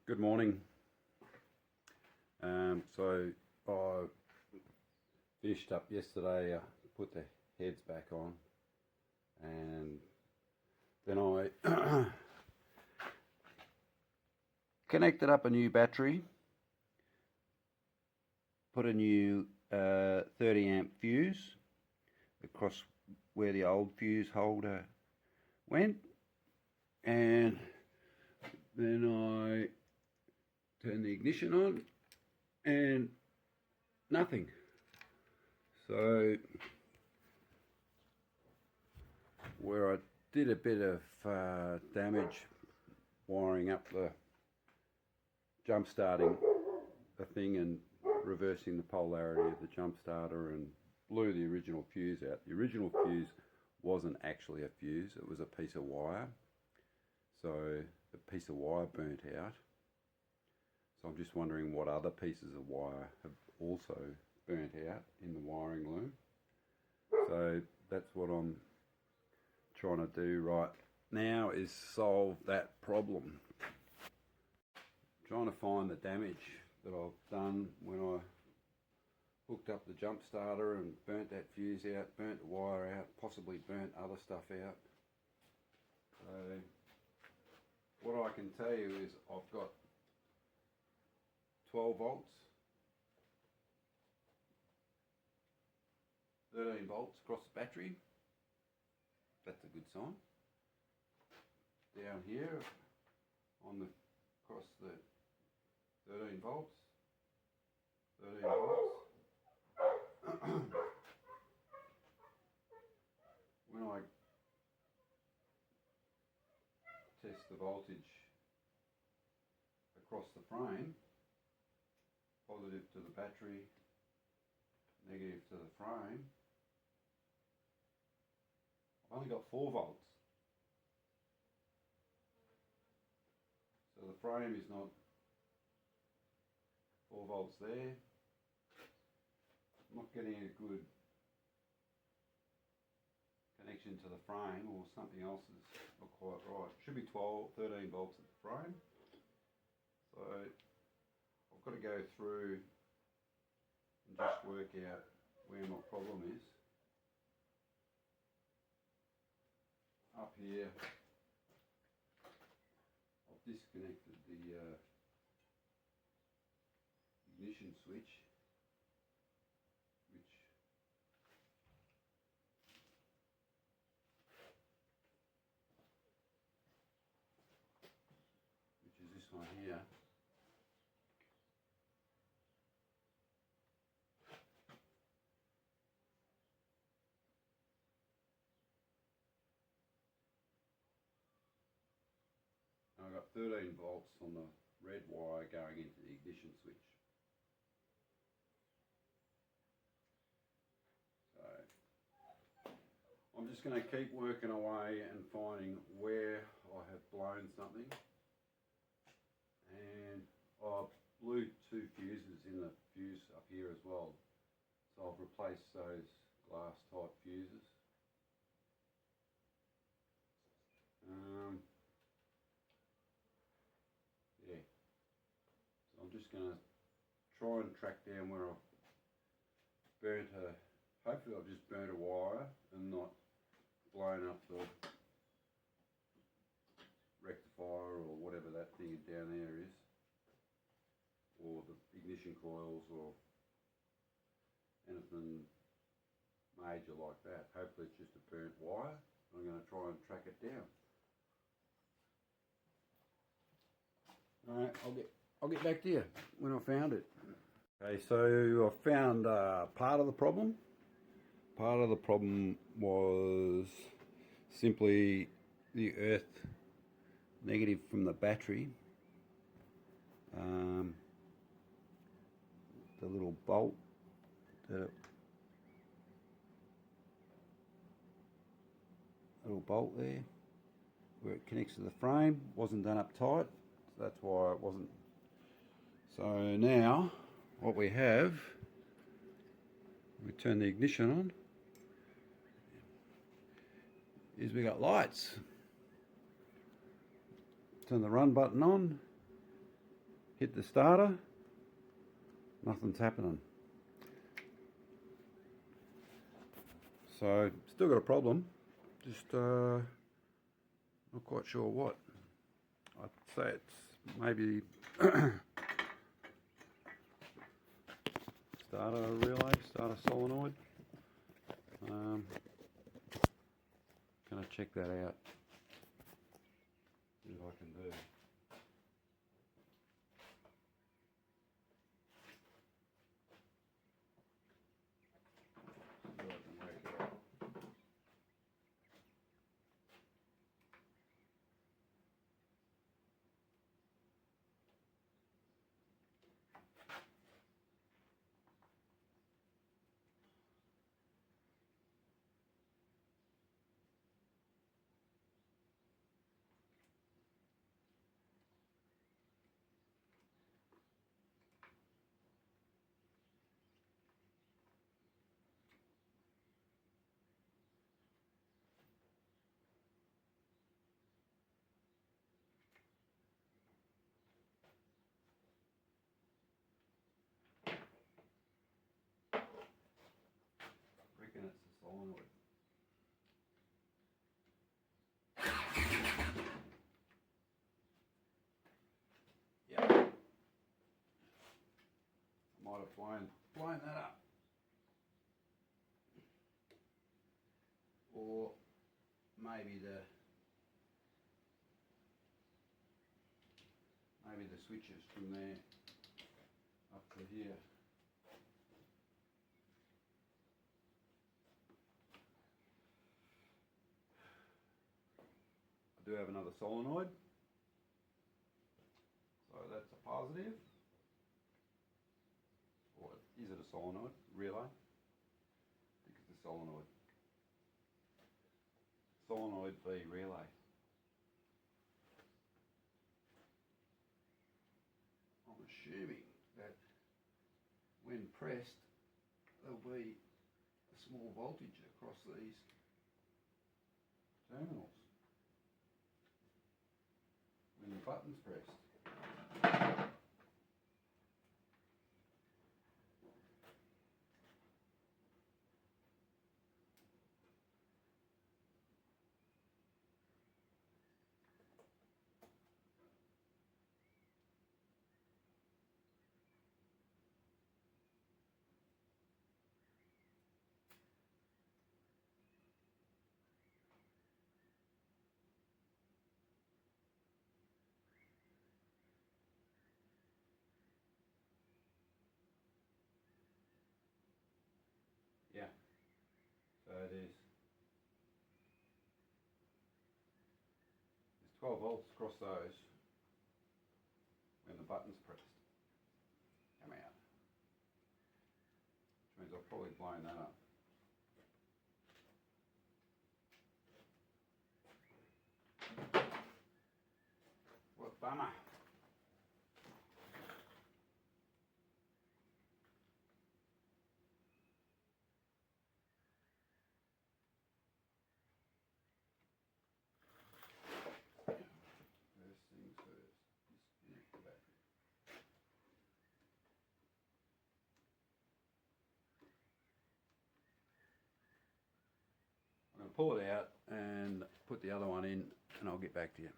Good morning. So I finished up yesterday, put the heads back on, and then I connected up a new battery, put a new 30 amp fuse across where the old fuse holder went, and then I turned the ignition on and nothing. So where I did a bit of damage wiring up the jump starting the thing and reversing the polarity of the jump starter and blew the original fuse out. The original fuse wasn't actually a fuse, it was a piece of wire. So the piece of wire burnt out. So I'm just wondering what other pieces of wire have also burnt out in the wiring loom. So that's what I'm trying to do right now, is solve that problem. Trying to find the damage that I've done when I hooked up the jump starter and burnt that fuse out, burnt the wire out, possibly burnt other stuff out. So what I can tell you is I've got 12 volts, 13 volts across the battery. That's a good sign. Down here on the across the 13 volts, 13 volts. When I test the voltage across the frame, positive to the battery, negative to the frame, I've only got 4 volts. So the frame is not 4 volts there. I'm not getting a good connection to the frame, or something else is not quite right. Should be 13 volts at the frame. So I've got to go through and just work out where my problem is. Up here, I've disconnected the ignition switch, which is this one here. I've got 13 volts on the red wire going into the ignition switch. So I'm just going to keep working away and finding where I have blown something. And I blew 2 fuses in the fuse up here as well. So I've replaced those glass type fuses. Yeah, so I'm just going to try and track down where I've burnt hopefully I've just burnt a wire and not blown up the rectifier or whatever that thing down there is, or the ignition coils or anything major like that. Hopefully it's just a burnt wire. I'm going to try and track it down. Alright, I'll get back to you when I found it. Okay, so I found part of the problem. Part of the problem was simply the earth negative from the battery. The little bolt there where it connects to the frame wasn't done up tight, so that's why it wasn't. So now what we have, we turn the ignition on, is we got lights. Turn the run button on hit the starter, nothing's happening. So still got a problem, just not quite sure what. I'd say it's maybe starter relay, starter solenoid. Gonna check that out, see what I can do. See what I can work out. I reckon it's the solenoid. Yeah, I might have blown that up. Or maybe the switches from there up to here. I do have another solenoid, so that's a positive. Or is it a solenoid relay? I think it's a solenoid. Solenoid V relay. I'm assuming that when pressed there'll be a small voltage across these terminals when the button's pressed. Yeah, so it is. There's 12 volts across those when the button's pressed. Come out. Which means I've probably blown that up. What a bummer. First things first, disconnect the battery. I'm going to pull it out and put the other one in, and I'll get back to you.